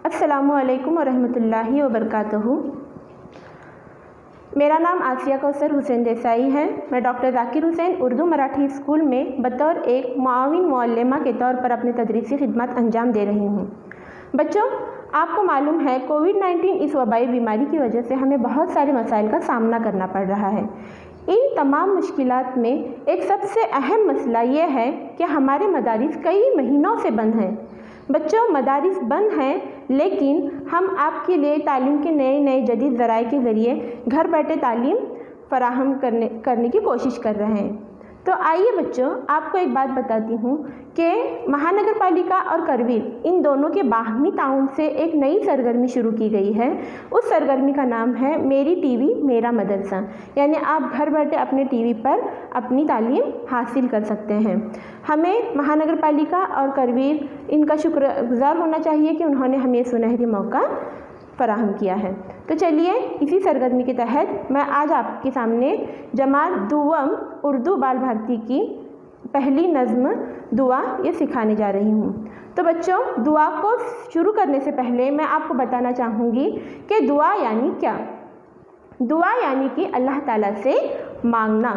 अस्सलामुअलैकुम वरहमतुल्लाहि वबरकातुहू। मेरा नाम आसिया कौसर हुसैन देसाई है। मैं डॉक्टर ज़ाकिर हुसैन उर्दू मराठी स्कूल में बतौर एक मुआविन मुअल्लिमा के तौर पर अपनी तदरीसी खिदमत अंजाम दे रही हूँ। बच्चों, आपको मालूम है कोविड-19 इस वबाई बीमारी की वजह से हमें बहुत सारे मसाइल का सामना करना पड़ रहा है। इन तमाम मुश्किलात में एक सबसे अहम मसला ये है कि हमारे मदारिस कई महीनों से बंद हैं। बच्चों, मदारिस बंद हैं, लेकिन हम आपके लिए तालीम के नए नए जदीद ज़राए के ज़रिए घर बैठे तालीम फ़राहम करने की कोशिश कर रहे हैं। तो आइए बच्चों, आपको एक बात बताती हूँ कि महानगर पालिका और करवीर इन दोनों के बाहमी ताउन से एक नई सरगर्मी शुरू की गई है। उस सरगर्मी का नाम है मेरी टीवी मेरा मदरसा, यानी आप घर बैठे अपने टीवी पर अपनी तालीम हासिल कर सकते हैं। हमें महानगर पालिका और करवीर इनका शुक्रगुज़ार होना चाहिए कि उन्होंने हमें सुनहरी मौका फराहम किया है। तो चलिए, इसी सरगर्मी के तहत मैं आज आपके सामने जमात दुव्वम उर्दू बाल भारती की पहली नज़्म दुआ ये सिखाने जा रही हूँ। तो बच्चों, दुआ को शुरू करने से पहले मैं आपको बताना चाहूँगी कि दुआ यानी क्या। दुआ यानी कि अल्लाह ताला से मांगना।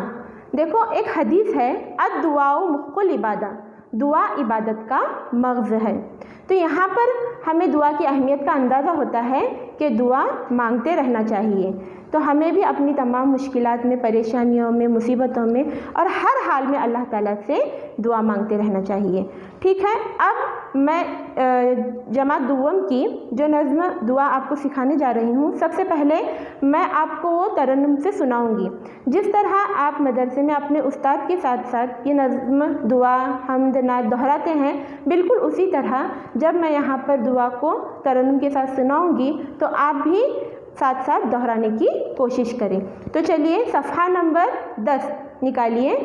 देखो, एक हदीस है, अद-दुआउ मुख्कुल इबादा, दुआ इबादत का मग़ज़ है। तो यहाँ पर हमें दुआ की अहमियत का अंदाज़ा होता है कि दुआ मांगते रहना चाहिए। तो हमें भी अपनी तमाम मुश्किलात में, परेशानियों में, मुसीबतों में और हर हाल में अल्लाह ताला से दुआ मांगते रहना चाहिए। ठीक है, अब मैं जमात दुव्वम की जो नज़्म दुआ आपको सिखाने जा रही हूँ, सबसे पहले मैं आपको वो तरन्नुम से सुनाऊँगी। जिस तरह आप मदरसे में अपने उस्ताद के साथ साथ ये नज़्म दुआ हम्द नात दोहराते हैं, बिल्कुल उसी तरह जब मैं यहाँ पर दुआ को तरन्नुम के साथ सुनाऊँगी तो आप भी साथ साथ दोहराने की कोशिश करें। तो चलिए, सफ़हा नंबर 10 निकालिए।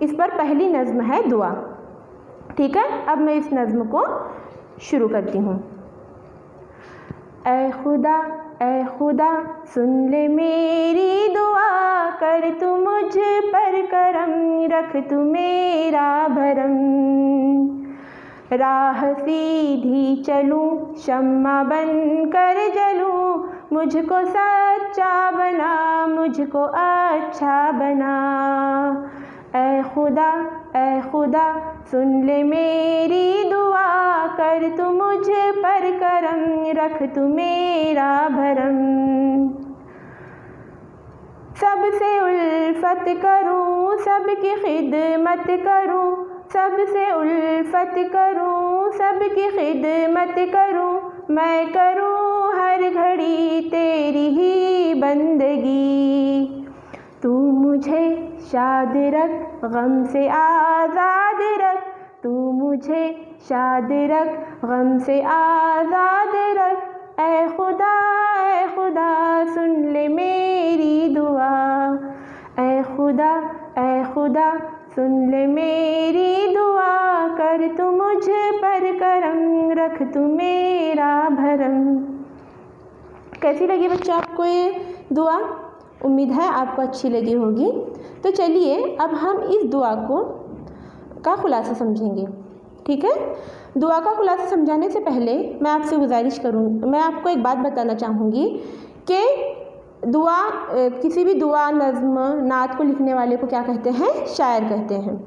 इस पर पहली नज़्म है दुआ। ठीक है, अब मैं इस नज़्म को शुरू करती हूँ। ऐ खुदा सुन ले मेरी दुआ, कर तू मुझ पर करम, रख तू मेरा भरम। राह सीधी चलूँ, शम्मा बन कर जलूँ, मुझको सच्चा बना, मुझको अच्छा बना। ऐ खुदा सुन ले मेरी दुआ, कर तू मुझ पर करम, रख तू मेरा भरम। सबसे उल्फत करूँ, सबकी खिदमत करूँ, सबसे उल्फत करूँ, सबकी खिदमत करूँ, मैं करूँ हर घड़ी तेरी ही बंदगी। तू मुझे शाद रख, गम से आज़ाद रख, तू मुझे शाद रख, गम से आज़ाद रख। ऐ खुदा सुन ले मेरी दुआ, ऐ खुदा सुन ले मेरी दुआ, कर तू मुझ पर करम, रख तू मेरा भरम। कैसी लगी बच्चों आपको ये दुआ? उम्मीद है आपको अच्छी लगी होगी। तो चलिए, अब हम इस दुआ का खुलासा समझेंगे। ठीक है, दुआ का खुलासा समझाने से पहले मैं आपसे गुजारिश मैं आपको एक बात बताना चाहूँगी कि दुआ, किसी भी दुआ, नज़्म, नात को लिखने वाले को क्या कहते हैं? शायर कहते हैं।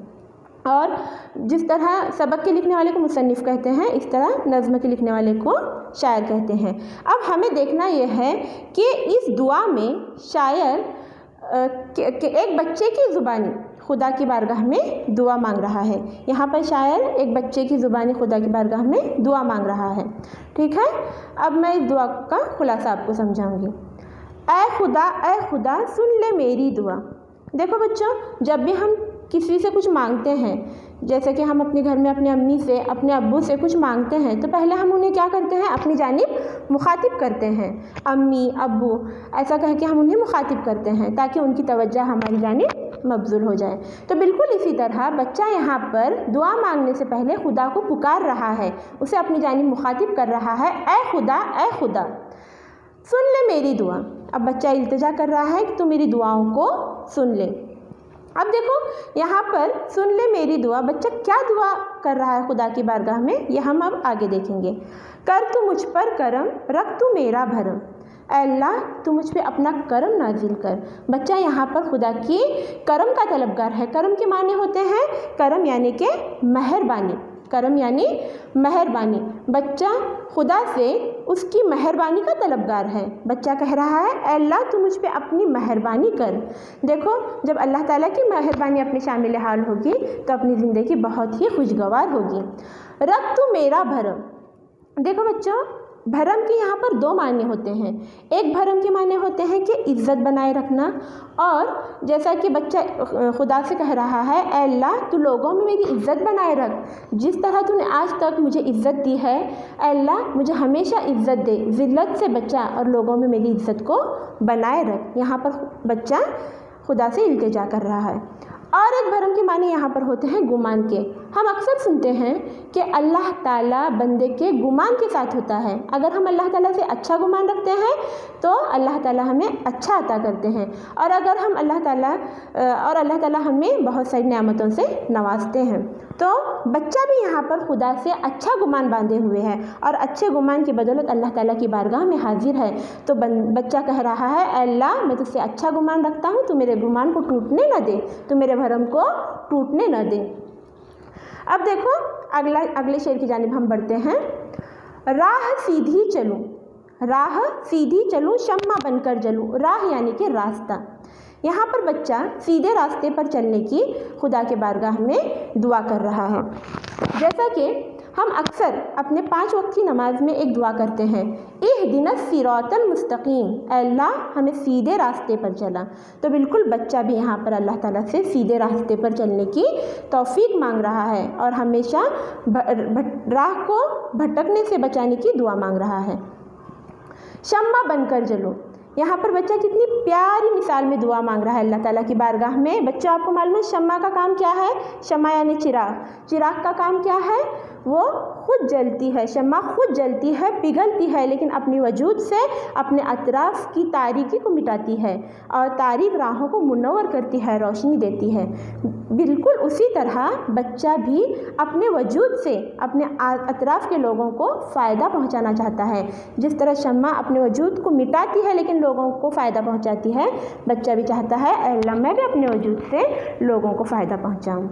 और जिस तरह सबक के लिखने वाले को मुसन्निफ़ कहते हैं, इस तरह नज़्म के लिखने वाले को शायर कहते हैं। अब हमें देखना यह है कि इस दुआ में शायर एक बच्चे की ज़ुबानी खुदा की बारगाह में दुआ मांग रहा है। यहाँ पर शायर एक बच्चे की ज़ुबानी खुदा की बारगाह में दुआ मांग रहा है। ठीक है, अब मैं इस दुआ का खुलासा आपको समझाऊँगी। ऐ खुदा सुन ले मेरी दुआ। देखो बच्चों, जब भी हम किसी से कुछ मांगते हैं, जैसे कि हम अपने घर में अपने अम्मी से, अपने अब्बू से कुछ मांगते हैं, तो पहले हम उन्हें क्या करते हैं? अपनी जानिब मुखातिब करते हैं। अम्मी, अब्बू ऐसा कह के हम उन्हें मुखातिब करते हैं ताकि उनकी तवज्जो हमारी जानिब मबज़ूल हो जाए। तो बिल्कुल इसी तरह बच्चा यहाँ पर दुआ मांगने से पहले खुदा को पुकार रहा है, उसे अपनी जानिब मुखातिब कर रहा है। ऐ खुदा सुन ले मेरी दुआ। अब बच्चा इल्तिजा कर रहा है कि तू मेरी दुआओं को सुन ले। अब देखो यहाँ पर सुन ले मेरी दुआ, बच्चा क्या दुआ कर रहा है खुदा की बारगाह में, ये हम अब आगे देखेंगे। कर तू मुझ पर करम, रख तू मेरा भरम, अल्लाह तू मुझ पे अपना करम नाजिल कर। बच्चा यहाँ पर खुदा की करम का तलबगार है। करम के माने होते हैं, करम यानी कि मेहरबानी, करम यानी मेहरबानी। बच्चा खुदा से उसकी मेहरबानी का तलबगार है। बच्चा कह रहा है अल्लाह तू मुझ पे अपनी मेहरबानी कर। देखो जब अल्लाह ताला की मेहरबानी अपनी शामिल हाल होगी तो अपनी ज़िंदगी बहुत ही खुशगवार होगी। रख तू मेरा भरम। देखो बच्चों, भरम के यहाँ पर दो मायने होते हैं। एक भरम के मायने होते हैं कि इज़्ज़त बनाए रखना, और जैसा कि बच्चा खुदा से कह रहा है अल्लाह तू लोगों में मेरी इज़्ज़त बनाए रख, जिस तरह तूने आज तक मुझे इज़्ज़त दी है अल्लाह मुझे हमेशा इज़्ज़त दे, ज़िल्लत से बचा और लोगों में मेरी इज़्ज़त को बनाए रख। यहाँ पर बच्चा खुदा से इल्तिजा कर रहा है। और एक भरम के माने यहाँ पर होते हैं गुमान के। हम अक्सर सुनते हैं कि अल्लाह ताला बंदे के गुमान के साथ होता है। अगर हम अल्लाह ताला से अच्छा गुमान रखते हैं तो अल्लाह ताला हमें अच्छा अता करते हैं, और अगर हम अल्लाह ताला हमें बहुत सारी नेमतों से नवाजते हैं। तो बच्चा भी यहाँ पर खुदा से अच्छा गुमान बांधे हुए है और अच्छे गुमान की बदौलत अल्लाह ताला की बारगाह में हाजिर है। तो बच्चा कह रहा है अल्लाह मैं तुझसे अच्छा गुमान रखता हूँ, तू मेरे गुमान को टूटने न दे, तू मेरे भरम को टूटने न दे। अब देखो अगले शेर की जानिब हम बढ़ते हैं। राह सीधी चलूँ, राह सीधी चलूँ, शम्मा बनकर जलूँ। राह यानी कि रास्ता। यहाँ पर बच्चा सीधे रास्ते पर चलने की खुदा के बारगाह में दुआ कर रहा है। जैसा कि हम अक्सर अपने 5 वक्त की नमाज में एक दुआ करते हैं, इहदिनस सिरातल मुस्तकीम, अल्लाह हमें सीधे रास्ते पर चला। तो बिल्कुल बच्चा भी यहाँ पर अल्लाह ताला से सीधे रास्ते पर चलने की तौफीक मांग रहा है और हमेशा राह को भटकने से बचाने की दुआ मांग रहा है। शम्मा बनकर जलो, यहाँ पर बच्चा कितनी प्यारी मिसाल में दुआ मांग रहा है अल्लाह ताला की बारगाह में। बच्चों आपको मालूम है शम्मा का काम क्या है? शम्मा यानी चिराग। चिराग का काम क्या है? वो खुद जलती है, शम्मा खुद जलती है, पिघलती है, लेकिन अपनी वजूद से अपने अतराफ़ की तारीकी को मिटाती है और तारीक राहों को मुनव्वर करती है, रोशनी देती है। बिल्कुल उसी तरह बच्चा भी अपने वजूद से अपने अतराफ़ के लोगों को फ़ायदा पहुंचाना चाहता है। जिस तरह शम्मा अपने वजूद को मिटाती है लेकिन लोगों को फ़ायदा पहुंचाती है, बच्चा भी चाहता है अल्लाह मैं भी अपने वजूद से लोगों को फ़ायदा पहुंचाऊं।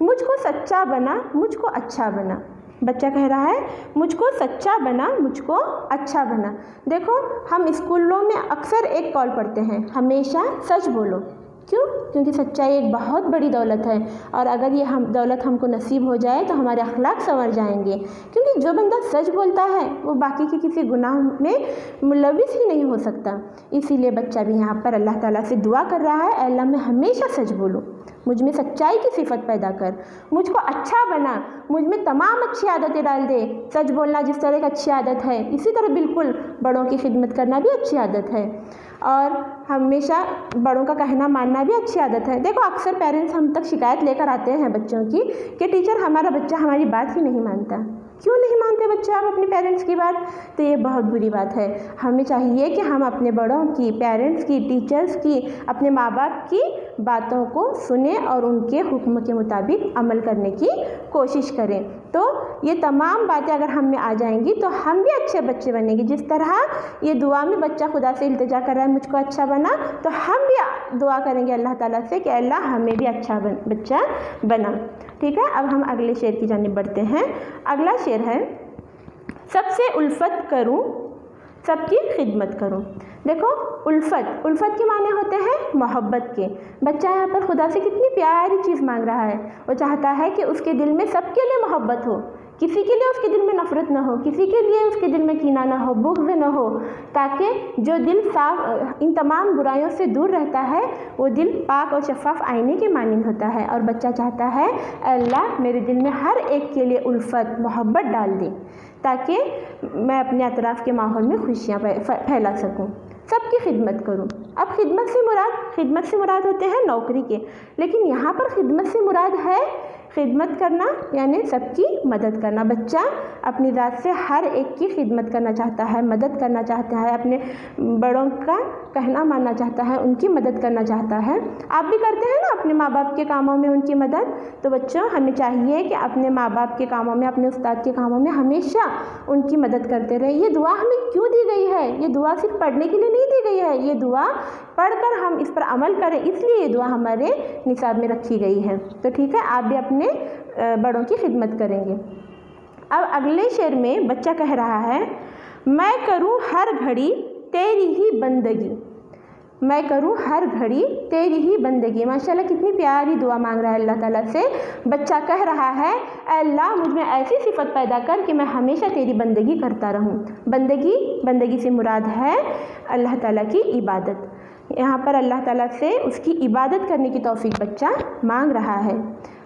मुझको सच्चा बना, मुझको अच्छा बना। बच्चा कह रहा है मुझको सच्चा बना, मुझको अच्छा बना। देखो हम स्कूलों में अक्सर एक कॉल पढ़ते हैं, हमेशा सच बोलो। क्यों? क्योंकि सच्चाई एक बहुत बड़ी दौलत है और अगर ये दौलत हमको नसीब हो जाए तो हमारे अखलाक संवर जाएंगे। क्योंकि जो बंदा सच बोलता है वो बाकी के किसी गुनाह में मुलविस ही नहीं हो सकता। इसीलिए बच्चा भी यहाँ पर अल्लाह ताला से दुआ कर रहा है अल्लाह मैं हमेशा सच बोलूँ, मुझ में सच्चाई की सिफत पैदा कर, मुझको अच्छा बना, मुझ में तमाम अच्छी आदतें डाल दे। सच बोलना जिस तरह की अच्छी आदत है, इसी तरह बिल्कुल बड़ों की खिदमत करना भी अच्छी आदत है और हमेशा बड़ों का कहना मानना भी अच्छी आदत है। देखो अक्सर पेरेंट्स हम तक शिकायत लेकर आते हैं बच्चों की कि टीचर हमारा बच्चा हमारी बात ही नहीं मानता। क्यों नहीं मानते बच्चे आप अपने पेरेंट्स की बात? तो ये बहुत बुरी बात है। हमें चाहिए कि हम अपने बड़ों की, पेरेंट्स की, टीचर्स की, अपने माँ बाप की बातों को सुने और उनके हुक्म के मुताबिक अमल करने की कोशिश करें। तो ये तमाम बातें अगर हम में आ जाएंगी तो हम भी अच्छे बच्चे बनेंगे। जिस तरह ये दुआ में बच्चा खुदा से इल्तिजा कर रहा है मुझको अच्छा बना, तो हम भी दुआ करेंगे अल्लाह ताला से कि अल्लाह हमें भी अच्छा बच्चा बना। ठीक है, अब हम अगले शेर की जानिब बढ़ते हैं। अगला शेर है सबसे उल्फत करूं, सबकी खिदमत करूं। देखो उल्फत के माने होते हैं मोहब्बत के। बच्चा यहाँ पर खुदा से कितनी प्यारी चीज़ मांग रहा है। वो चाहता है कि उसके दिल में सबके लिए मोहब्बत हो, किसी के लिए उसके दिल में नफ़रत ना हो, किसी के लिए उसके दिल में कीना ना हो, बुग़्ज़ ना हो, ताकि जो दिल साफ इन तमाम बुराइयों से दूर रहता है वो दिल पाक और शफ़ाफ़ आईने के मानिंद होता है। और बच्चा चाहता है अल्लाह मेरे दिल में हर एक के लिए उल्फत मोहब्बत डाल दे ताकि मैं अपने अतराफ़ के माहौल में खुशियाँ फैला सकूँ, सबकी खिदमत करूँ। अब खिदमत से मुराद होते हैं नौकरी के, लेकिन यहाँ पर खिदमत से मुराद है खिदमत करना यानी सबकी मदद करना। बच्चा अपनी ज़ात से हर एक की खिदमत करना चाहता है, मदद करना चाहता है, अपने बड़ों का कहना मानना चाहता है, उनकी मदद करना चाहता है। आप भी करते हैं ना अपने माँ बाप के कामों में उनकी मदद। तो बच्चों हमें चाहिए कि अपने माँ बाप के कामों में, अपने उस्ताद के कामों में हमेशा उनकी मदद करते रहे। ये दुआ हमें क्यों दी गई है? ये दुआ सिर्फ पढ़ने के लिए नहीं दी गई है, ये दुआ पढ़कर हम इस पर अमल करें, इसलिए ये दुआ हमारे निसाब में रखी गई है। तो ठीक है, आप भी अपने बड़ों की खिदमत करेंगे। अब अगले शेर में बच्चा कह रहा है, मैं करूं हर घड़ी तेरी ही बंदगी, मैं करूं हर घड़ी तेरी ही बंदगी। माशाल्लाह कितनी प्यारी दुआ मांग रहा है अल्लाह ताला से। बच्चा कह रहा है, अल्लाह मुझ में ऐसी सिफत पैदा कर कि मैं हमेशा तेरी बंदगी करता रहूं। बंदगी से मुराद है अल्लाह ताला की इबादत। यहाँ पर अल्लाह ताला से उसकी इबादत करने की तौफीक बच्चा मांग रहा है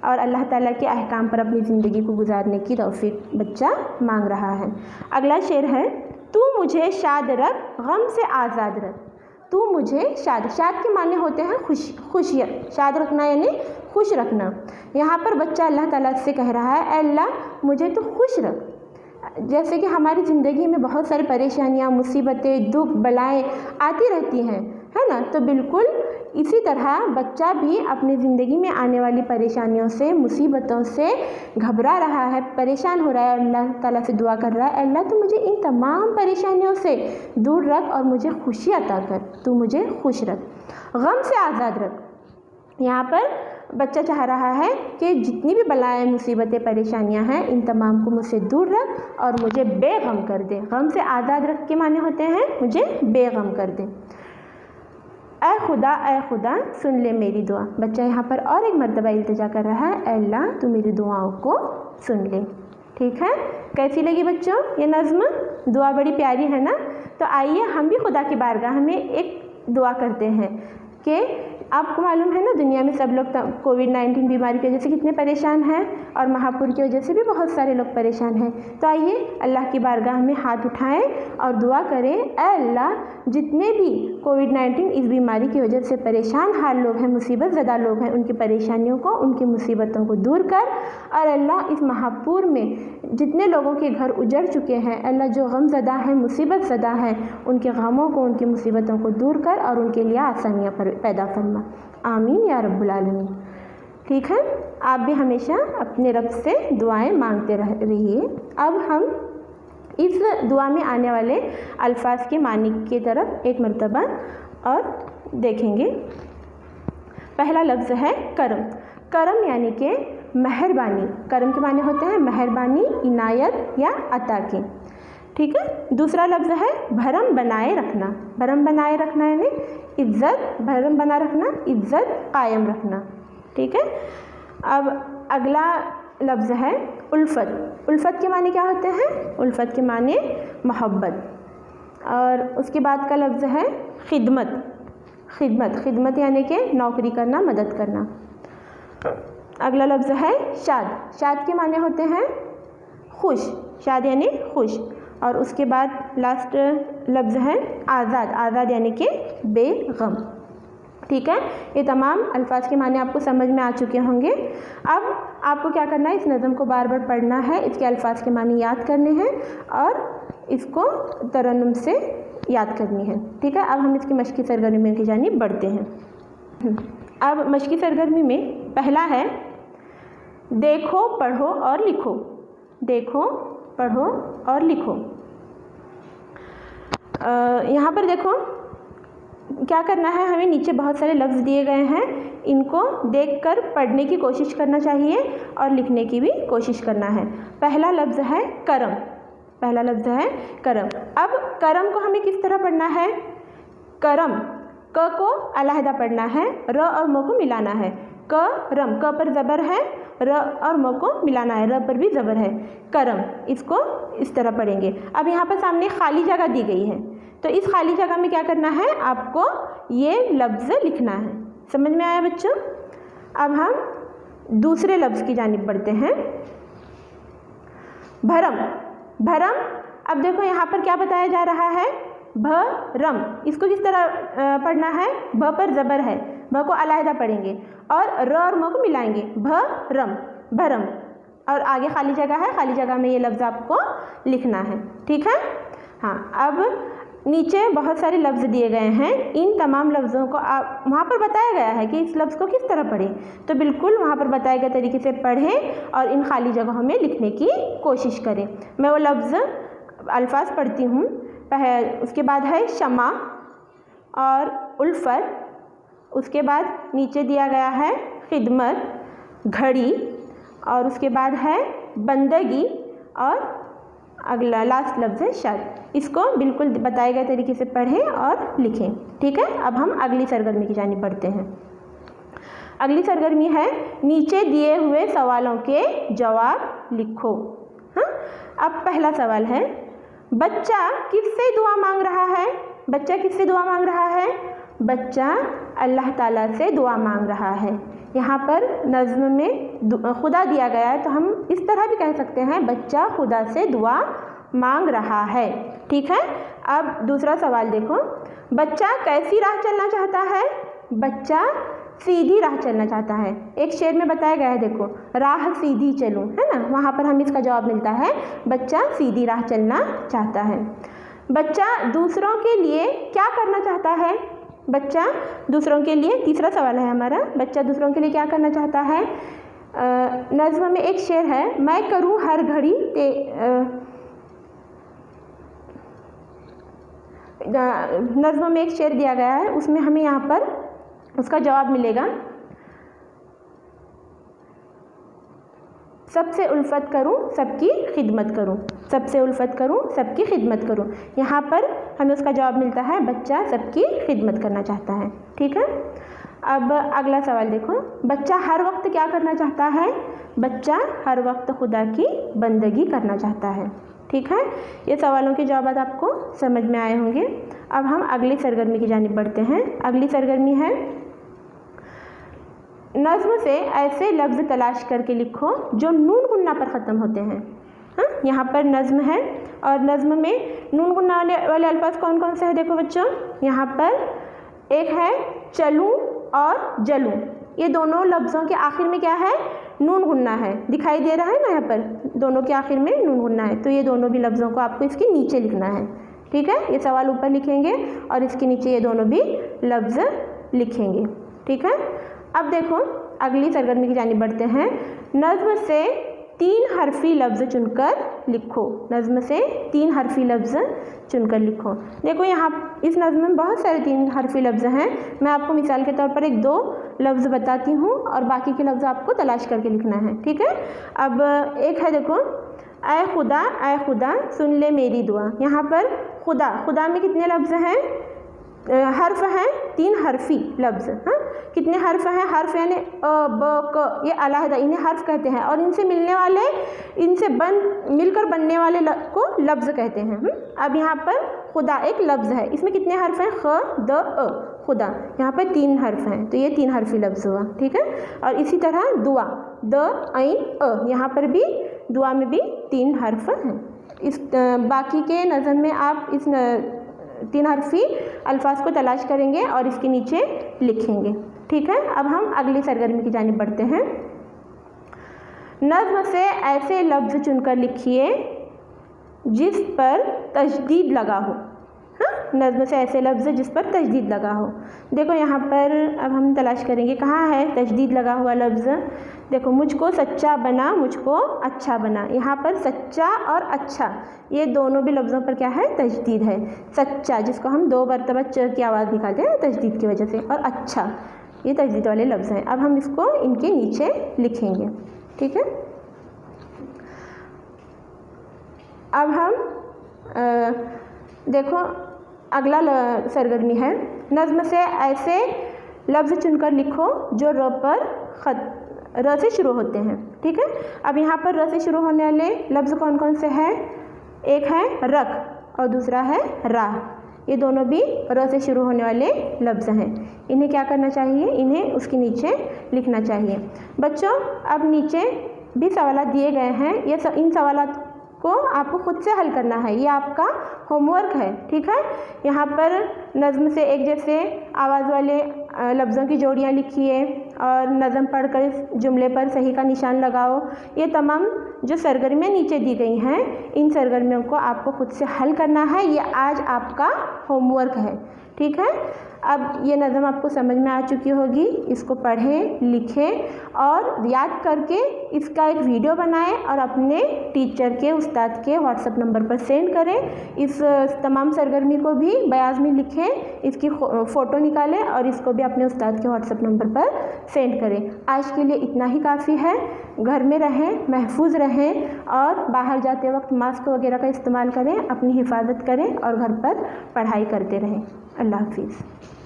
और अल्लाह ताला के अहकाम पर अपनी ज़िंदगी को गुजारने की तौफीक बच्चा मांग रहा है। अगला शेर है, तू मुझे शाद रख, गम से आज़ाद रख। तू मुझे शाद के माने होते हैं खुशियत, शाद रखना यानी खुश रखना। यहाँ पर बच्चा अल्लाह ताला से कह रहा है, अल्लाह मुझे तो खुश रख। जैसे कि हमारी ज़िंदगी में बहुत सारी परेशानियाँ, मुसीबतें, दुख, बलाएँ आती रहती हैं, है ना। तो बिल्कुल इसी तरह बच्चा भी अपनी ज़िंदगी में आने वाली परेशानियों से, मुसीबतों से घबरा रहा है, परेशान हो रहा है, अल्लाह ताला से दुआ कर रहा है, अल्लाह तू मुझे इन तमाम परेशानियों से दूर रख और मुझे खुशी अता कर, तू मुझे खुश रख। गम से आज़ाद रख, यहाँ पर बच्चा चाह रहा है कि जितनी भी बलाएँ, मुसीबतें, परेशानियाँ हैं, इन तमाम को मुझसे दूर रख और मुझे बेगम कर दे। गम से आज़ाद रख के माने होते हैं मुझे बेगम कर दे। ऐ खुदा सुन ले मेरी दुआ। बच्चा यहाँ पर और एक मर्तबा इल्तिजा कर रहा है, अल्लाह तू मेरी दुआओं को सुन ले। ठीक है, कैसी लगी बच्चों ये नज़्म? दुआ बड़ी प्यारी है ना। तो आइए हम भी खुदा की बारगाह में एक दुआ करते हैं कि आपको मालूम है ना, दुनिया में सब लोग कोविड-19 बीमारी की वजह से कितने परेशान हैं और महापुर की वजह से भी बहुत सारे लोग परेशान हैं। तो आइए अल्लाह की बारगाह में हाथ उठाएं और दुआ करें, ऐ अल्लाह जितने भी कोविड-19 इस बीमारी की वजह से परेशान हाल लोग हैं, मुसीबत ज़दा लोग हैं, उनकी परेशानियों को, उनकी मुसीबतों को दूर कर। और अल्लाह इस महापुर में जितने लोगों के घर उजड़ चुके हैं, अल्लाह जो गम ज़दा हैं, मुसीबत ज़दा हैं, उनके गमों को, उनकी मुसीबतों को दूर कर और उनके लिए आसानियाँ पैदा फरमा। आमीन या रब्बुल आलमीन। ठीक है, आप भी हमेशा अपने रब से दुआएं मांगते रहिए। अब हम इस दुआ में आने वाले अल्फाज के मानी की तरफ एक मर्तबा और देखेंगे। पहला लफ्ज़ है करम। करम यानी कि मेहरबानी। करम के माने होते हैं मेहरबानी, इनायत या अता के। ठीक है, दूसरा लफ्ज़ है भरम बनाए रखना। भरम बनाए रखना यानी इज़्ज़त, भरम बना रखना, इज़्ज़त कायम रखना। ठीक है, अब अगला लफ्ज़ है उल्फ़त। उल्फ़त के माने क्या होते हैं? उल्फ़त के माने मोहब्बत। और उसके बाद का लफ्ज़ है खिदमत। खिदमत यानी कि नौकरी करना, मदद करना। अगला लफ्ज़ है शाद। शाद के माने होते हैं खुश। शाद यानी खुश। और उसके बाद लास्ट लफ्ज़ है आज़ाद। आज़ाद यानी कि बेगम। ठीक है, ये तमाम अल्फाज के माने आपको समझ में आ चुके होंगे। अब आपको क्या करना है, इस नज़म को बार बार पढ़ना है, इसके अल्फाज के माने याद करने हैं और इसको तरन्नुम से याद करनी है। ठीक है, अब हम इसकी मश्की सरगर्मियों की जानिब बढ़ते हैं। अब मश्की सरगर्मी में पहला है देखो, पढ़ो और लिखो। देखो, पढ़ो और लिखो। यहाँ पर देखो क्या करना है, हमें नीचे बहुत सारे लफ्ज़ दिए गए हैं, इनको देखकर पढ़ने की कोशिश करना चाहिए और लिखने की भी कोशिश करना है। पहला लफ्ज़ है करम। पहला लफ्ज़ है करम। अब करम को हमें किस तरह पढ़ना है? करम, क को अलहदा पढ़ना है, र और म को मिलाना है। करम, क पर ज़बर है, र और म को मिलाना है, र पर भी ज़बर है। करम, इसको इस तरह पढ़ेंगे। अब यहाँ पर सामने खाली जगह दी गई है, तो इस खाली जगह में क्या करना है, आपको ये लफ्ज़ लिखना है। समझ में आया बच्चों? अब हम दूसरे लफ्ज़ की जानिब बढ़ते हैं। भरम। भरम, अब देखो यहाँ पर क्या बताया जा रहा है, भरम। इसको किस तरह पढ़ना है? भ पर ज़बर है, भ को अलहदा पढ़ेंगे और र और म को मिलाएंगे, भरम। भरम, और आगे खाली जगह है, खाली जगह में ये लफ्ज़ आपको लिखना है। ठीक है। हाँ, अब नीचे बहुत सारे लफ्ज़ दिए गए हैं। इन तमाम लफ्ज़ों को आप वहाँ पर बताया गया है कि इस लफ्ज़ को किस तरह पढ़ें, तो बिल्कुल वहाँ पर बताए गए तरीके से पढ़ें और इन खाली जगहों में लिखने की कोशिश करें। मैं वो लफ्ज़ अल्फाज पढ़ती हूँ। उसके बाद है शमा और उल्फत, उसके बाद नीचे दिया गया है खिदमत, घड़ी, और उसके बाद है बंदगी, और अगला लास्ट लफ्ज़ है शर्त। इसको बिल्कुल बताए गए तरीके से पढ़ें और लिखें। ठीक है। अब हम अगली सरगर्मी की जानिब बढ़ते हैं। अगली सरगर्मी है नीचे दिए हुए सवालों के जवाब लिखो। हाँ, अब पहला सवाल है, बच्चा किससे दुआ मांग रहा है? बच्चा किससे दुआ मांग रहा है? बच्चा अल्लाह ताला से दुआ मांग रहा है। यहाँ पर नज़्म में खुदा दिया गया है, तो हम इस तरह भी कह सकते हैं बच्चा खुदा से दुआ मांग रहा है। ठीक है। अब दूसरा सवाल देखो, बच्चा कैसी राह चलना चाहता है? बच्चा सीधी राह चलना चाहता है। एक शेर में बताया गया है, देखो, राह सीधी चलूँ, है ना, वहाँ पर हमें इसका जवाब मिलता है बच्चा सीधी राह चलना चाहता है। बच्चा दूसरों के लिए क्या करना चाहता है? बच्चा दूसरों के लिए, तीसरा सवाल है हमारा, बच्चा दूसरों के लिए क्या करना चाहता है? नज़्म में एक शेर है, मैं करूँ हर घड़ी नज़्म में एक शेर दिया गया है, उसमें हमें यहाँ पर उसका जवाब मिलेगा, सबसे उल्फत करूँ सबकी खिदमत करूँ, सबसे उल्फत करूँ सबकी खिदमत करूँ। यहाँ पर हमें उसका जवाब मिलता है बच्चा सबकी खिदमत करना चाहता है। ठीक है। अब अगला सवाल देखो, बच्चा हर वक्त क्या करना चाहता है? बच्चा हर वक्त खुदा की बंदगी करना चाहता है। ठीक है। ये सवालों के जवाब आपको समझ में आए होंगे। अब हम अगली सरगर्मी की जानिब बढ़ते हैं। अगली सरगर्मी है, नज़्म से ऐसे लफ्ज़ तलाश करके लिखो जो नून गुन्ना पर ख़त्म होते हैं। हाँ, यहाँ पर नज़्म है और नज़्म में नून गुन्ना वाले अल्फाज कौन कौन से हैं? देखो बच्चों, यहाँ पर एक है चलूँ और जलूँ, ये दोनों लफ्ज़ों के आखिर में क्या है? नून गुन्ना है। दिखाई दे रहा है ना, यहाँ पर दोनों के आखिर में नून गुन्ना है, तो ये दोनों भी लफ्ज़ों को आपको इसके नीचे लिखना है। ठीक है। ये सवाल ऊपर लिखेंगे और इसके नीचे ये दोनों भी लफ्ज़ लिखेंगे। ठीक है। अब देखो अगली सरगर्मी की जानिब बढ़ते हैं। नज़्म से 3 हरफी लफ्ज़ चुनकर लिखो। नज़्म से 3 हरफी लफ्ज़ चुनकर लिखो। देखो यहाँ इस नज़्म में बहुत सारे 3 हरफी लफ्ज़ हैं। मैं आपको मिसाल के तौर पर 1-2 लफ्ज़ बताती हूँ और बाकी के लफ्ज़ आपको तलाश करके लिखना है। ठीक है। अब एक है, देखो, ऐ खुदा सुन ले मेरी दुआ। यहाँ पर खुदा में कितने लफ्ज़ हैं? हर्फ हैं, 3 हरफी लफ्ज़। हाँ, कितने हर्फ हैं? हर्फ यानी अ, ब, क, ये अलहदा, इन्हें हर्फ कहते हैं और इनसे मिलकर बनने वाले को लफ्ज़ कहते हैं। अब यहाँ पर खुदा एक लफ्ज़ है, इसमें कितने हर्फ हैं? ख, द, अ, खुदा। यहाँ पर 3 हर्फ हैं, तो ये 3 हरफी लफ्ज़ हुआ। ठीक है। और इसी तरह दुआ, द, ऐन, अ, यहाँ पर भी दुआ में भी 3 हर्फ हैं। इस बाकी के नज़म में आप इस 3 हरफी अल्फाज को तलाश करेंगे और इसके नीचे लिखेंगे। ठीक है। अब हम अगली सरगर्मी की जानिब बढ़ते हैं। नज़्म से ऐसे लफ्ज़ चुनकर लिखिए जिस पर तशदीद लगा हो। हाँ, नज़्म से ऐसे लफ्ज़ जिस पर तशदीद लगा हो। देखो यहाँ पर अब हम तलाश करेंगे कहाँ है तशदीद लगा हुआ लफ्ज़। देखो, मुझको सच्चा बना, मुझको अच्छा बना। यहाँ पर सच्चा और अच्छा, ये दोनों भी लफ्ज़ों पर क्या है? तशदीद है। सच्चा, जिसको हम 2 मरतबा च की आवाज़ निकालते हैं तशदीद की वजह से, और अच्छा, ये तशदीद वाले लफ्ज़ हैं। अब हम इसको इनके नीचे लिखेंगे। ठीक है। अब हम देखो अगला सरगर्मी है, नज़्म से ऐसे लफ्ज़ चुनकर लिखो जो र से शुरू होते हैं। ठीक है। अब यहाँ पर र से शुरू होने वाले लफ्ज़ कौन कौन से हैं? एक है रख और दूसरा है राह। ये दोनों भी र से शुरू होने वाले लफ्ज़ हैं। इन्हें क्या करना चाहिए? इन्हें उसके नीचे लिखना चाहिए। बच्चों, अब नीचे भी सवाल दिए गए हैं, इन सवालात को आपको खुद से हल करना है, ये आपका होमवर्क है। ठीक है। यहाँ पर नज़्म से एक जैसे आवाज़ वाले लफ्ज़ों की जोड़ियाँ लिखिए और नज़म पढ़कर इस जुमले पर सही का निशान लगाओ। ये तमाम जो सरगर्मियाँ नीचे दी गई हैं, इन सरगर्मियों को आपको खुद से हल करना है। ये आज आपका होमवर्क है, ठीक है। अब ये नज़म आपको समझ में आ चुकी होगी। इसको पढ़ें, लिखें और याद करके इसका एक वीडियो बनाएं और अपने टीचर के, उस्ताद के व्हाट्सएप नंबर पर सेंड करें। इस तमाम सरगर्मी को भी बयाज़ में लिखें, इसकी फ़ोटो निकालें और इसको भी अपने उस्ताद के व्हाट्सएप नंबर पर सेंड करें। आज के लिए इतना ही काफ़ी है। घर में रहें, महफूज रहें और बाहर जाते वक्त मास्क वगैरह का इस्तेमाल करें, अपनी हिफाजत करें और घर पर पढ़ाई करते रहें। अल्लाह हाफिज़।